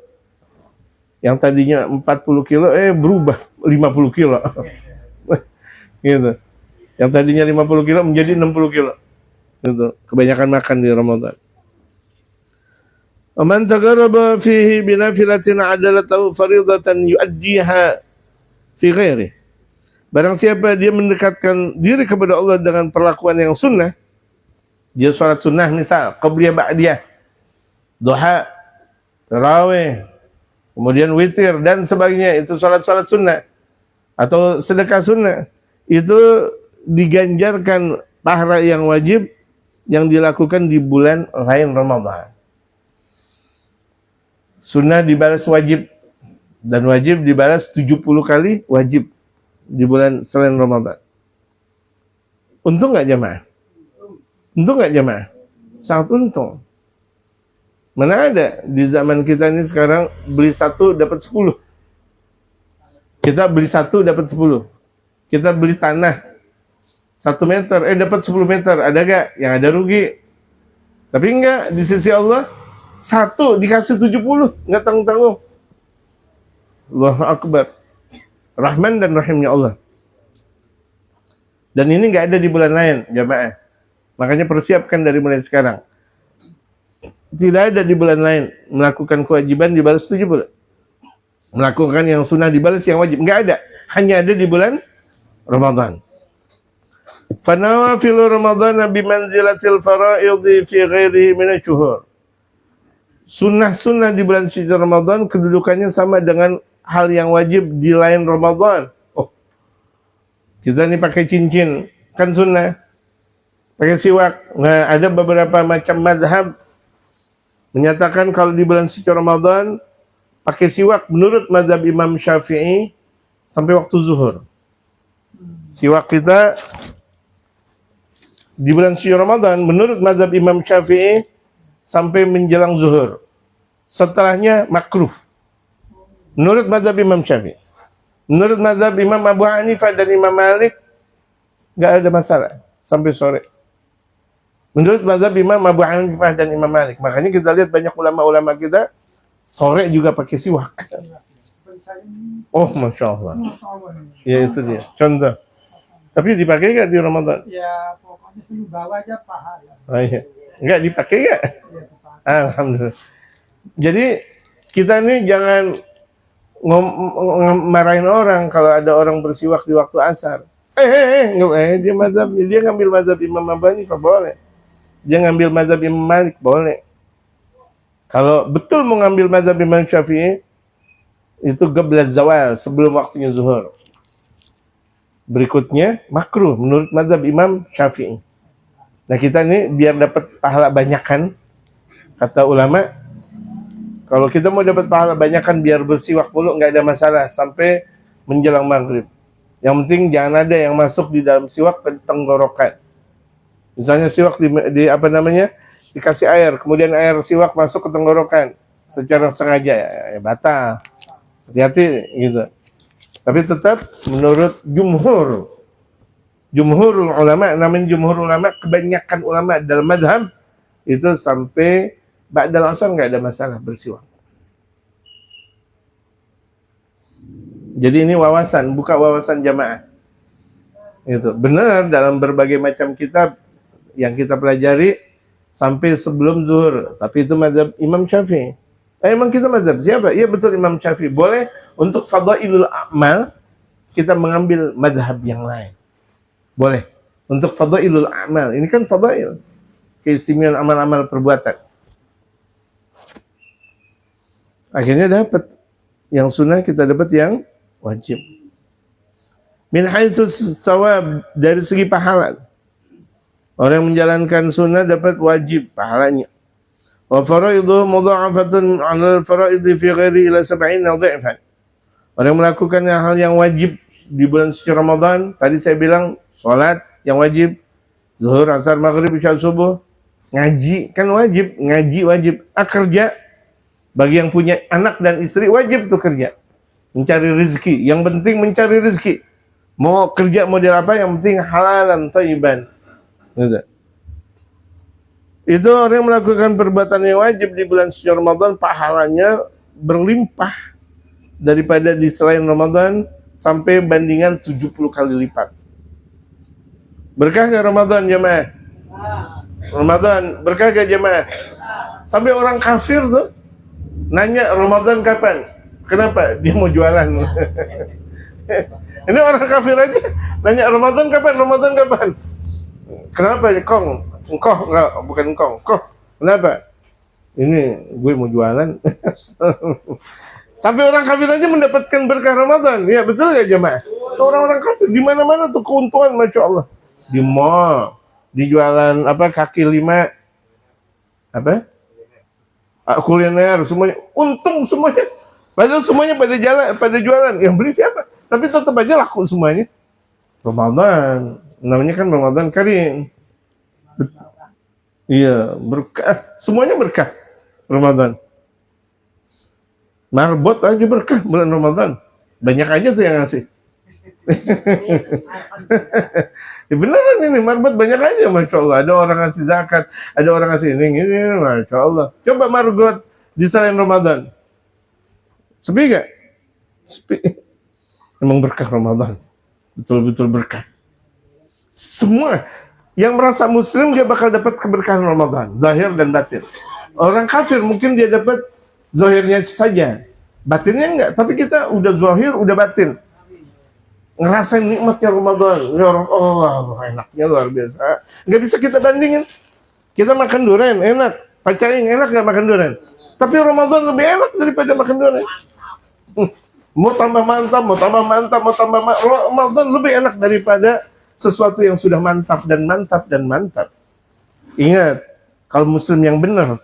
yang tadinya 40 kilo, berubah 50 kilo. Gitu. Yang tadinya 50 kilo menjadi 60 kilo. Gitu. Kebanyakan makan di Ramadan. Man taqarraba fihi binafilatin adalat lahu faridatan yuaddiha fi ghairihi. Barang siapa dia mendekatkan diri kepada Allah dengan perlakuan yang sunnah, dia sholat sunnah misal, qabliyah ba'diyah, duha, tarawih, kemudian witir dan sebagainya, itu sholat-sholat sunnah atau sedekah sunnah, itu diganjarkan pahala yang wajib yang dilakukan di bulan lain Ramadan. Sunnah dibalas wajib dan wajib dibalas 70 kali wajib di bulan selain Ramadan. Untung nggak jamaah? Untung nggak jamaah? Sangat untung. Mana ada di zaman kita ini sekarang beli 1 dapat 10. Kita beli 1 dapat 10. Kita beli tanah 1 meter, dapat 10 meter. Ada gak? Yang ada rugi. Tapi enggak, di sisi Allah 1 dikasih 70, nggak tanggung-tanggung. Allahu Akbar. Rahman dan Rahimnya Allah. Dan ini nggak ada di bulan lain, jamaah. Makanya persiapkan dari mulai sekarang. Tidak ada di bulan lain melakukan kewajiban dibalas 70. Melakukan yang sunnah dibalas yang wajib. Nggak ada. Hanya ada di bulan Ramadan. Fanawafilu Ramadan bimanzilatil fara'idhi fi ghairihi minasyuhur. Sunnah-sunnah di bulan suci Ramadan kedudukannya sama dengan hal yang wajib di lain Ramadan. Oh, kita nih pakai cincin, kan sunnah. Pakai siwak. Nah, ada beberapa macam madhab menyatakan kalau di bulan suci Ramadan pakai siwak menurut madhab Imam Syafi'i sampai waktu zuhur. Siwak kita di bulan suci Ramadan menurut madhab Imam Syafi'i sampai menjelang zuhur. Setelahnya makruh. Menurut mazhab Imam Syafi'i. Menurut mazhab Imam Abu Hanifah dan Imam Malik, nggak ada masalah sampai sore. Menurut mazhab Imam Abu Hanifah dan Imam Malik. Makanya kita lihat banyak ulama-ulama kita sore juga pakai siwak. Seperti saya ini, Oh, Masya Allah. tahun ini. Ya itu dia, contoh. Tapi dipakai nggak di Ramadan? Ya pokoknya sih bawa aja pahala. Oh, iya. Nggak dipakai nggak? Ya, dipakai. Alhamdulillah. Jadi kita ini jangan marahin orang kalau ada orang bersiwak di waktu asar. Dia mazhab, dia ngambil mazhab Imam Abu Hanifah boleh. Dia ngambil mazhab Imam Malik boleh. Kalau betul mau ngambil mazhab Imam Syafi'i, itu qabla zawal, sebelum waktunya zuhur. Berikutnya makruh menurut mazhab Imam Syafi'i. Nah kita ini biar dapat pahala banyakan, kata ulama, kalau kita mau dapat pahala banyakan biar bersiwak mulu nggak ada masalah sampai menjelang maghrib. Yang penting jangan ada yang masuk di dalam siwak ke tenggorokan. Misalnya siwak di apa namanya, dikasih air, kemudian air siwak masuk ke tenggorokan secara sengaja, ya batal. Hati-hati gitu. Tapi tetap menurut jumhur ulama, namanya jumhur ulama, kebanyakan ulama dalam mazhab itu sampai ba'dal asar nggak ada masalah bersiwak. Jadi ini wawasan, bukan wawasan jamaah. Itu benar dalam berbagai macam kitab yang kita pelajari sampai sebelum zuhur. Tapi itu mazhab Imam Syafi'i. Emang kita mazhab siapa? Iya betul Imam Syafi'i. Boleh untuk fadailul a'mal kita mengambil mazhab yang lain. Boleh. Untuk fadailul a'mal. Ini kan fadail. Keistimewaan amal-amal perbuatan. Akhirnya dapat yang sunnah, kita dapat yang wajib. Min haitsus sawab, dari segi pahala. Orang yang menjalankan sunnah dapat wajib pahalanya. Wa faraiduhu mudha'afatun 'ala al-faraidi fi ghairi ila 70 dha'fan. Orang yang melakukan hal yang wajib di bulan suci Ramadan, tadi saya bilang salat yang wajib, zuhur, asar, maghrib, isya, subuh, ngaji kan wajib, ngaji wajib, kerja bagi yang punya anak dan istri wajib tuh kerja. Mencari rezeki, yang penting mencari rezeki. Mau kerja model apa, yang penting halalan thayyiban. Gitu. Itu orang yang melakukan perbuatan yang wajib di bulan suci Ramadan, pahalanya berlimpah daripada di selain Ramadan sampai bandingan 70 kali lipat. Berkah gak Ramadan jemaah? Ramadan berkah gak jemaah? Sampai orang kafir tuh nanya Ramadan kapan? Kenapa? Dia mau jualan. Ini orang kafir aja nanya Ramadan kapan? Ramadan kapan? Kenapa? Kong? Engkau enggak, bukan engkau. Kok? Kenapa? Ini gue mau jualan. Sampai orang kafir aja mendapatkan berkah Ramadan. Ya betul ya jemaah? Orang-orang kafir di mana-mana tuh keuntungan, masya Allah. Di mall, di jualan apa, kaki lima, apa? Kuliner, semuanya untung semuanya. Padahal semuanya pada jalan, pada jualan. Yang beli siapa? Tapi tetap aja laku semuanya. Ramadan, namanya kan Ramadan Karim. Iya, berkah. Semuanya berkah Ramadan. Marbot aja berkah bulan Ramadan. Banyak aja tuh yang ngasih. Ya beneran ini, marbot banyak aja, masya Allah. Ada orang ngasih zakat, ada orang ngasih ini, masya Allah. Coba marbot di selain Ramadan. Sepi gak? Sepi. Emang berkah Ramadan. Betul-betul berkah. Semua yang merasa muslim dia bakal dapat keberkahan Ramadan, zahir dan batin. Orang kafir mungkin dia dapat zahirnya saja, batinnya enggak. Tapi kita udah zahir, udah batin, ngerasain nikmatnya Ramadan. Ya Allah, enaknya luar biasa. Nggak bisa kita bandingin. Kita makan durian enak, pacaing enak nggak makan durian? Tapi Ramadan lebih enak daripada makan durian. Mau tambah mantap, mau tambah mantap, mau tambah Ramadan lebih enak daripada sesuatu yang sudah mantap dan mantap dan mantap. Ingat, kalau muslim yang benar,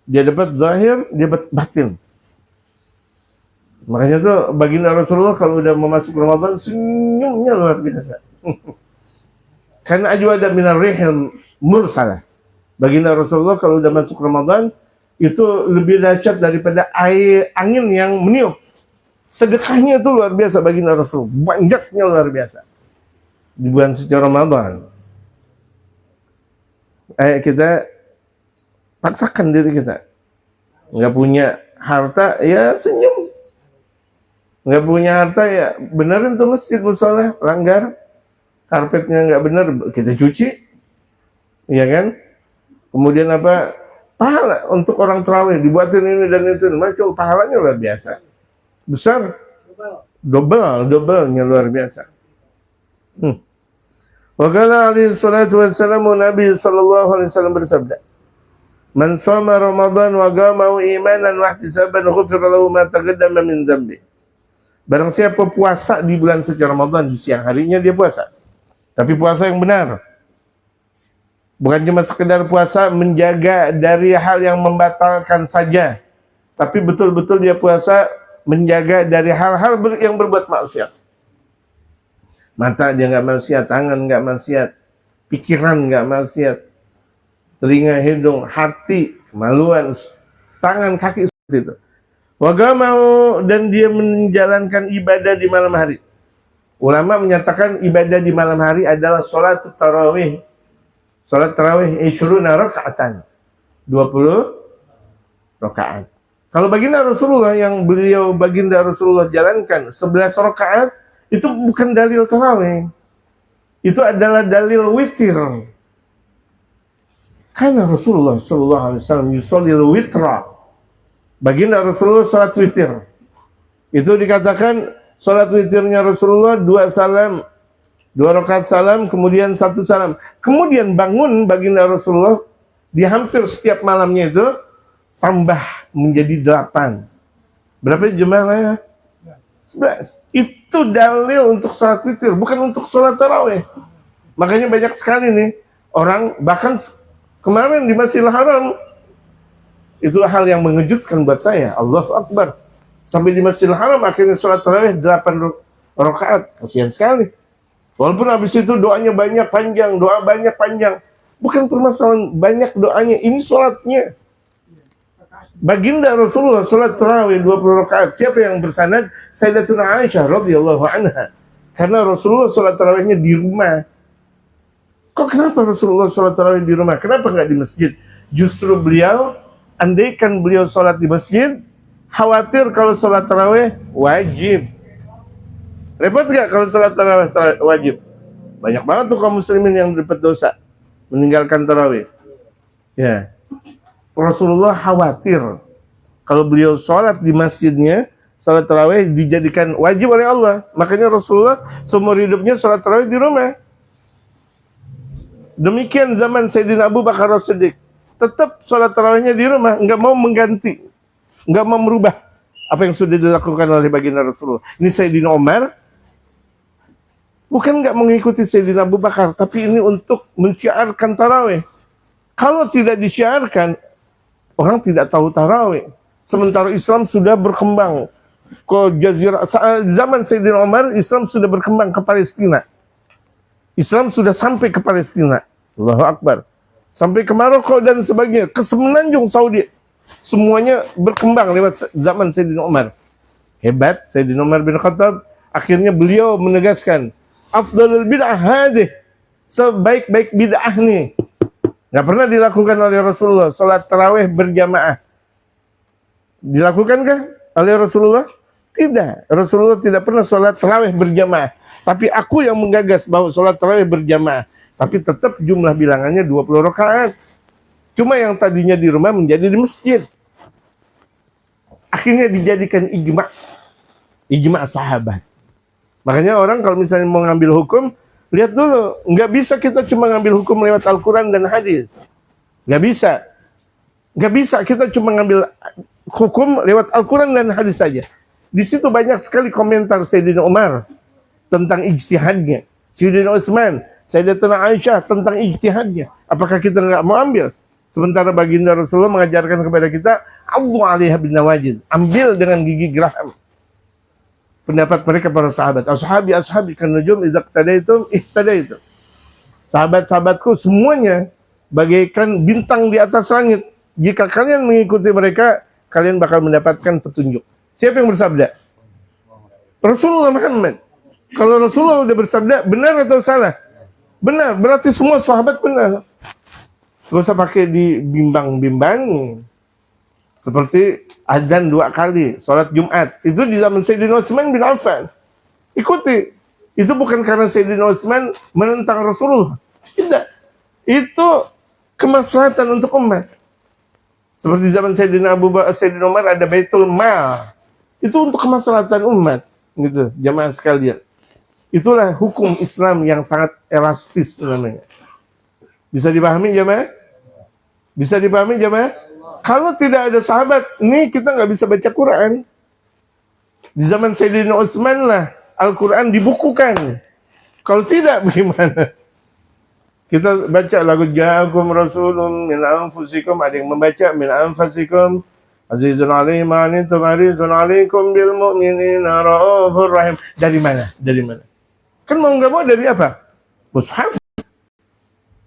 dia dapat zahir, dia dapat batin. Makanya tuh baginda Rasulullah kalau udah memasuki Ramadan senyumnya luar biasa. Karena ajwada minar rihil mursalah. Baginda Rasulullah kalau udah masuk Ramadan itu lebih dahsyat daripada air angin yang meniup. Sedekahnya itu luar biasa baginda Rasul, banyaknya luar biasa di bulan suci Ramadan. Kita paksakan diri kita. Nggak punya harta, ya senyum. Nggak punya harta, ya benerin tuh masjid musola, langgar. Karpetnya nggak bener, kita cuci. Iya kan? Kemudian apa? Pahala untuk orang terawih, dibuatin ini dan itu. Macam pahalanya luar biasa. Besar. Double-nya luar biasa. Wa qala alaihi salatu wassalam, Nabi sallallahu alaihi wasallam bersabda, "Man shoma Ramadan wa qamahu imanan wa ihtisaban ghufira lahu ma taqaddama min dhanbi." Barang siapa puasa di bulan suci Ramadan, di siang harinya dia puasa. Tapi puasa yang benar. Bukan cuma sekedar puasa menjaga dari hal yang membatalkan saja, tapi betul-betul dia puasa menjaga dari hal-hal yang berbuat maksiat. Mata dia nggak maksiat, tangan nggak maksiat, pikiran nggak maksiat, telinga, hidung, hati, kemaluan, tangan, kaki seperti itu. Wagamau, dan dia menjalankan ibadah di malam hari. Ulama menyatakan ibadah di malam hari adalah sholat tarawih. Sholat tarawih 20 rakaatan, 20 rakaat. Kalau baginda Rasulullah yang beliau baginda Rasulullah jalankan 11 rakaat, itu bukan dalil tarawih. Itu adalah dalil witir. Karena Rasulullah sallallahu alaihi wasallam yusallil witra. Baginda Rasulullah salat witir. Itu dikatakan salat witirnya Rasulullah 2 salam. 2 rakaat salam, kemudian 1 salam. Kemudian bangun baginda Rasulullah di hampir setiap malamnya itu tambah menjadi 8. Berapa jumlahnya? 11. Itu dalil untuk salat witir, bukan untuk salat tarawih. Makanya banyak sekali nih orang, bahkan kemarin di Masjidil Haram, itu hal yang mengejutkan buat saya. Allahu Akbar. Sampai di Masjidil Haram akhirnya salat tarawih 8 rakaat. Kasihan sekali. Walaupun habis itu doanya banyak panjang, doa banyak panjang. Bukan permasalahan banyak doanya, ini sholatnya. Baginda Rasulullah sholat tarawih 20 rakaat. Siapa yang bersanad? Sayyidatuna Aisyah radhiyallahu anha. Karena Rasulullah sholat tarawihnya di rumah. Kok kenapa Rasulullah sholat tarawih di rumah? Kenapa nggak di masjid? Justru beliau, andaikan beliau sholat di masjid, khawatir kalau sholat tarawih wajib. Repot gak kalau sholat tarawih wajib? Banyak banget tuh kaum muslimin yang dapat dosa meninggalkan tarawih. Ya, Rasulullah khawatir kalau beliau sholat di masjidnya, sholat tarawih dijadikan wajib oleh Allah. Makanya Rasulullah seumur hidupnya sholat tarawih di rumah. Demikian zaman Sayyidina Abu Bakar As-Siddiq, tetap sholat tarawihnya di rumah, nggak mau mengganti, nggak mau merubah apa yang sudah dilakukan oleh baginda Rasulullah. Ini Sayyidina Umar, bukan nggak mengikuti Sayyidina Abu Bakar, tapi ini untuk mensyiarkan tarawih. Kalau tidak disyiarkan, orang tidak tahu tarawih. Sementara Islam sudah berkembang ke Jazirah. Zaman Sayyidina Umar, Islam sudah berkembang ke Palestina. Islam sudah sampai ke Palestina. Allahu Akbar. Sampai ke Maroko dan sebagainya, ke semenanjung Saudi. Semuanya berkembang lewat zaman Sayyidina Umar. Hebat Sayyidina Umar bin Khattab. Akhirnya beliau menegaskan, afdalul bid'ah hadih, sebaik-baik bid'ah nih, nggak pernah dilakukan oleh Rasulullah. Salat tarawih berjamaah dilakukankah oleh Rasulullah? Tidak. Rasulullah tidak pernah salat tarawih berjamaah. Tapi aku yang menggagas bahwa salat tarawih berjamaah, tapi tetap jumlah bilangannya 20 rakaat. Cuma yang tadinya di rumah menjadi di masjid. Akhirnya dijadikan ijma sahabat. Makanya orang kalau misalnya mau ngambil hukum, lihat dulu, nggak bisa kita cuma ngambil hukum lewat Al-Quran dan hadis. Nggak bisa. Nggak bisa kita cuma ngambil hukum lewat Al-Quran dan hadis saja. Di situ banyak sekali komentar Sayyidina Umar tentang ijtihadnya, Sayyidina Utsman, Sayyidatuna Aisyah tentang ijtihadnya. Apakah kita nggak mau ambil? Sementara baginda Rasulullah mengajarkan kepada kita, Abdu 'alaiha bin nawajid, ambil dengan gigi geraham. Pendapat mereka para sahabat, ashabi kan nujum idza qtadaitum ihtadaitum. Sahabat-sahabatku semuanya bagaikan bintang di atas langit. Jika kalian mengikuti mereka, kalian bakal mendapatkan petunjuk. Siapa yang bersabda? Rasulullah Muhammad. Kalau Rasulullah udah bersabda, benar atau salah? Benar, berarti semua sahabat benar. Gak usah pakai dibimbang-bimbangi. Seperti adzan 2 kali, sholat Jumat. Itu di zaman Sayyidina Utsman bin Affan. Ikuti. Itu bukan karena Sayyidina Utsman menentang Rasulullah. Tidak. Itu kemaslahatan untuk umat. Seperti zaman Sayyidina Abu Bakar, Sayyidina Umar ada Baitul Mal. Itu untuk kemaslahatan umat. Gitu, jamaah sekalian. Itulah hukum Islam yang sangat elastis namanya. Bisa dipahami jamaah? Bisa dipahami jamaah? Kalau tidak ada sahabat, nih kita nggak bisa baca Quran. Di zaman Sayyidina Utsman lah Al-Quran dibukukan. Kalau tidak bagaimana? Kita baca lagu Ja'akum Rasulun min anfusikum, ada yang membaca min anfusikum azizun alayhi ma antum harisun alaikum bil mu'minina raufur rahim. Dari mana? Dari mana? Kan mau nggak mau dari apa? Mushaf.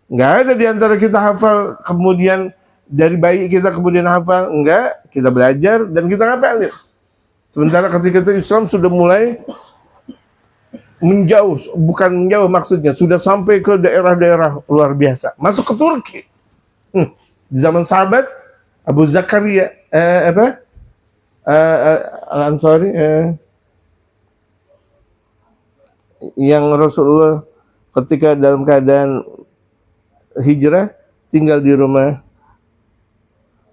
Nggak ada di antara kita hafal kemudian dari bayi kita kemudian hafal, enggak, kita belajar dan kita ngapalin. Sementara ketika itu Islam sudah mulai menjauh, bukan menjauh maksudnya, sudah sampai ke daerah-daerah luar biasa, masuk ke Turki. Di zaman sahabat Abu Zakaria Al-Ansari yang Rasulullah ketika dalam keadaan hijrah tinggal di rumah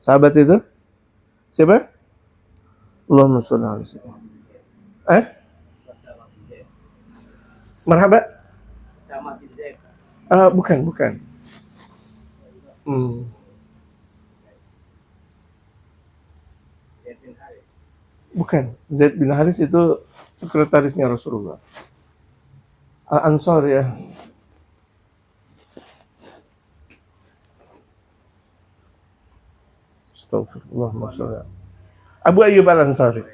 sahabat itu siapa? Allahumma sholli alaihi wasallam. Marhaba? Sama bin Zaid. Bukan. Zaid bin Haris. Bukan. Zaid bin Haris itu sekretarisnya Rasulullah. Al-Ansar ya. Astagfirullah. Abu Ayyub Al-Ansari.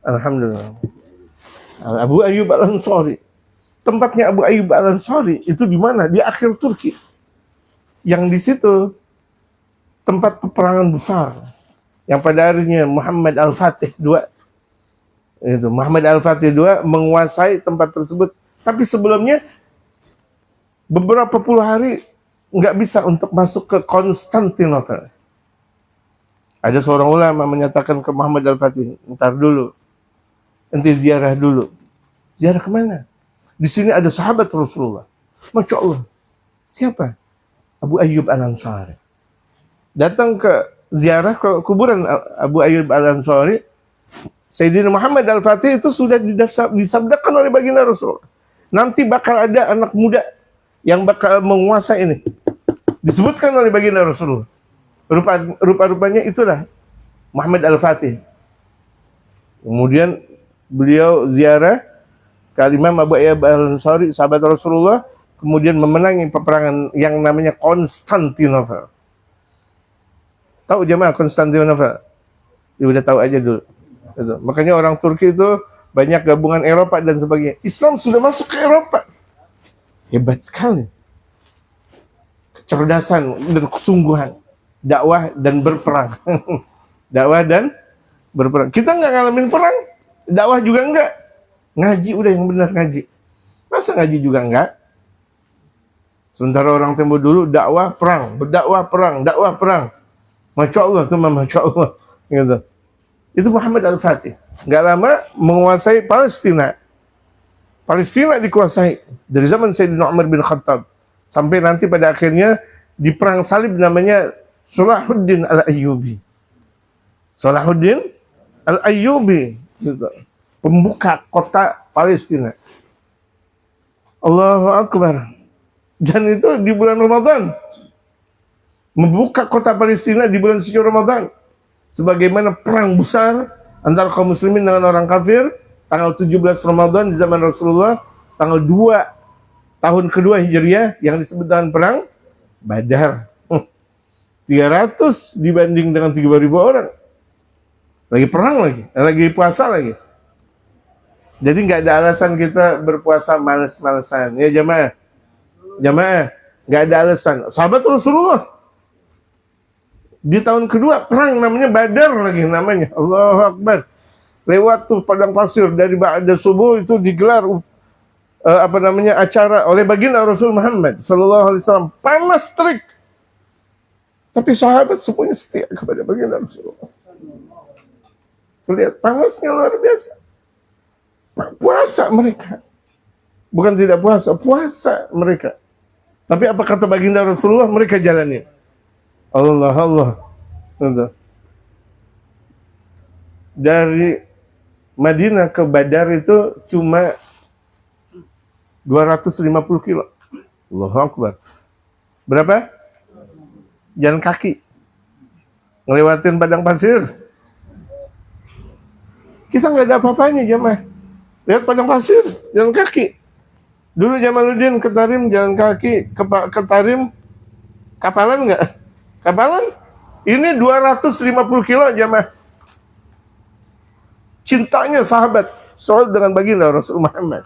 Alhamdulillah. Abu Ayyub Al-Ansari. Tempatnya Abu Ayyub Al-Ansari itu di mana? Di akhir Turki. Yang di situ tempat peperangan besar. Yang pada akhirnya Muhammad Al-Fatih II. Itu Muhammad Al-Fatih II menguasai tempat tersebut. Tapi sebelumnya beberapa puluh hari nggak bisa untuk masuk ke Konstantinopel. Ada seorang ulama menyatakan ke Muhammad Al-Fatih, ntar dulu, nanti ziarah dulu. Ziarah kemana? Di sini ada sahabat Rasulullah. Masya Allah. Siapa? Abu Ayyub Al-Ansari. Datang ke ziarah ke kuburan Abu Ayyub Al-Ansari. Sayyidina Muhammad Al-Fatih itu sudah disabdakan oleh baginda Rasulullah. Nanti bakal ada anak muda yang bakal menguasai ini. Disebutkan oleh baginda Rasulullah. Rupa-rupanya itulah Muhammad Al-Fatih. Kemudian beliau ziarah ke Imam Abu Ayyub Al-Ansari, sahabat Rasulullah, kemudian memenangi peperangan yang namanya Konstantinopel. Tahu jemaah Konstantinopel? Ya udah tahu aja dulu. Itu. Makanya orang Turki itu banyak gabungan Eropa dan sebagainya. Islam sudah masuk ke Eropa. Hebat sekali. Kecerdasan dan kesungguhan. Dakwah dan berperang. Dakwah dan berperang. Kita nggak ngalamin perang. Dakwah juga enggak. Ngaji udah yang benar ngaji. Masa ngaji juga enggak? Sementara orang Timur dulu dakwah perang, berdakwah perang, dakwah perang. Masya Allah, semua Masya Allah. Gitu. Itu Muhammad Al-Fatih. Nggak lama menguasai Palestina. Palestina dikuasai dari zaman Sayyidina Umar bin Khattab. Sampai nanti pada akhirnya di perang salib namanya Salahuddin Al-Ayyubi. Salahuddin Al-Ayyubi. Gitu. Pembuka kota Palestina. Allahu Akbar. Dan itu di bulan Ramadan. Membuka kota Palestina di bulan suci Ramadan. Sebagaimana perang besar antara kaum muslimin dengan orang kafir. Tanggal 17 Ramadan di zaman Rasulullah. Tanggal 2 tahun kedua Hijriah yang disebut dengan perang Badar. 300 dibanding dengan 3.000 orang. Lagi perang lagi. Lagi puasa lagi. Jadi nggak ada alasan kita berpuasa males-malesan. Ya jamaah. Jamaah. Nggak ada alasan. Sahabat Rasulullah. Di tahun kedua perang namanya Badar lagi namanya. Allahu Akbar. Lewat tuh padang pasir dari ba'da subuh itu digelar acara oleh baginda Rasul Muhammad sallallahu alaihi wasallam. Panas terik. Tapi sahabat semuanya setia kepada baginda Rasulullah. Lihat panasnya luar biasa. Puasa mereka. Bukan tidak puasa, puasa mereka. Tapi apa kata baginda Rasulullah, mereka jalani. Allah. Dari Madinah ke Badar itu cuma 250 kilo. Allahu Akbar. Berapa? Jalan kaki. Ngelewatin padang pasir. Kita nggak ada apa-apanya jemaah. Lihat padang pasir, jalan kaki. Dulu Jamaluddin ke Tarim jalan kaki, ke Tarim kapalan nggak? Kapalan? Ini 250 kilo jemaah. Cintanya sahabat selalu dengan baginda Rasul Muhammad.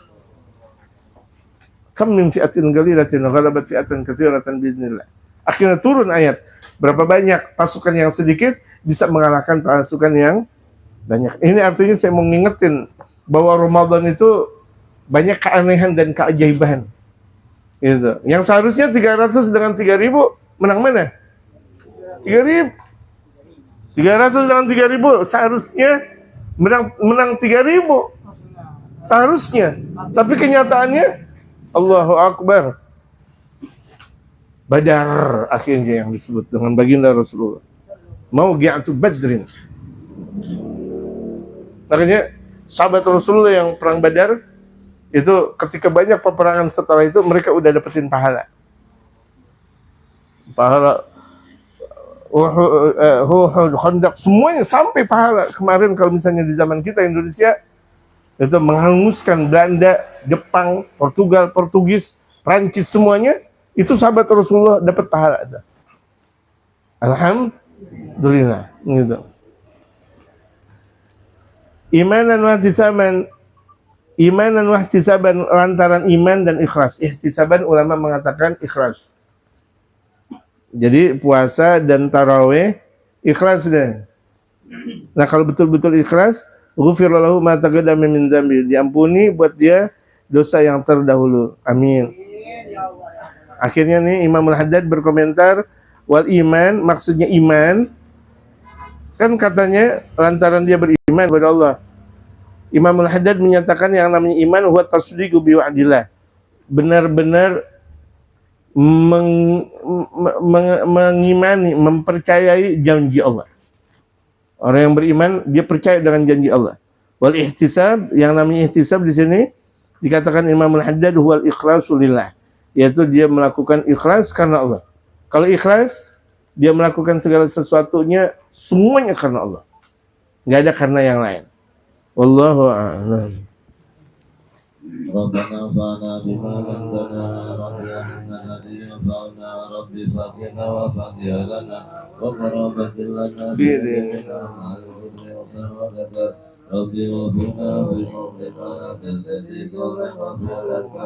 Kam min fi'atin qalilatin ghalabat fi'atan katsiratan biidznillah. Akhirnya turun ayat. Berapa banyak pasukan yang sedikit bisa mengalahkan pasukan yang banyak. Ini artinya saya mau ngingetin bahwa Ramadan itu banyak keanehan dan keajaiban. Gitu. Yang seharusnya 300 dengan 3000 menang mana? 3000. 300 dengan 3000 seharusnya menang 3000. Seharusnya. Tapi kenyataannya Allahu Akbar. Badar akhirnya yang disebut dengan baginda Rasulullah. Mauqi'atu Badrin. Makanya sahabat Rasulullah yang perang Badar itu ketika banyak peperangan setelah itu mereka udah dapetin pahala. Pahala Uhud, Khandaq, semuanya sampai pahala. Kemarin kalau misalnya di zaman kita Indonesia itu menghanguskan Belanda, Jepang, Portugal, Portugis, Prancis semuanya itu sahabat Rasulullah dapat pahala. Alhamdulillah gitu. Imanan wa ihtisaban lantaran iman dan ikhlas. Ihtisaban ulama mengatakan ikhlas. Jadi puasa dan tarawih ikhlas deh. Nah kalau betul-betul ikhlas, ghufira lahu ma taqaddama min dzambi, diampuni buat dia dosa yang terdahulu. Amin. Akhirnya nih Imam Al-Haddad berkomentar, wal iman maksudnya iman kan katanya lantaran dia beriman kepada Allah. Imam Al-Haddad menyatakan yang namanya iman huwa tasdiqu bi wa'dillah. Benar-benar mengimani, mempercayai janji Allah. Orang yang beriman dia percaya dengan janji Allah. Wal ihtisab, yang namanya ihtisab di sini dikatakan Imam Al-Haddad huwal ikhlasu lillah, yaitu dia melakukan ikhlas karena Allah. Kalau ikhlas, dia melakukan segala sesuatunya semuanya karena Allah. Enggak ada karena yang lain. Wallahu a'lam. ربنا انفعنا بما علمتنا ربي علمنا الذي ينفعنا ربي فقنا وفقه لنا وقرابة لنا في ديننا مع العذر وكرامة ربي وفقنا في الحكم ما الذي قال غفر لنا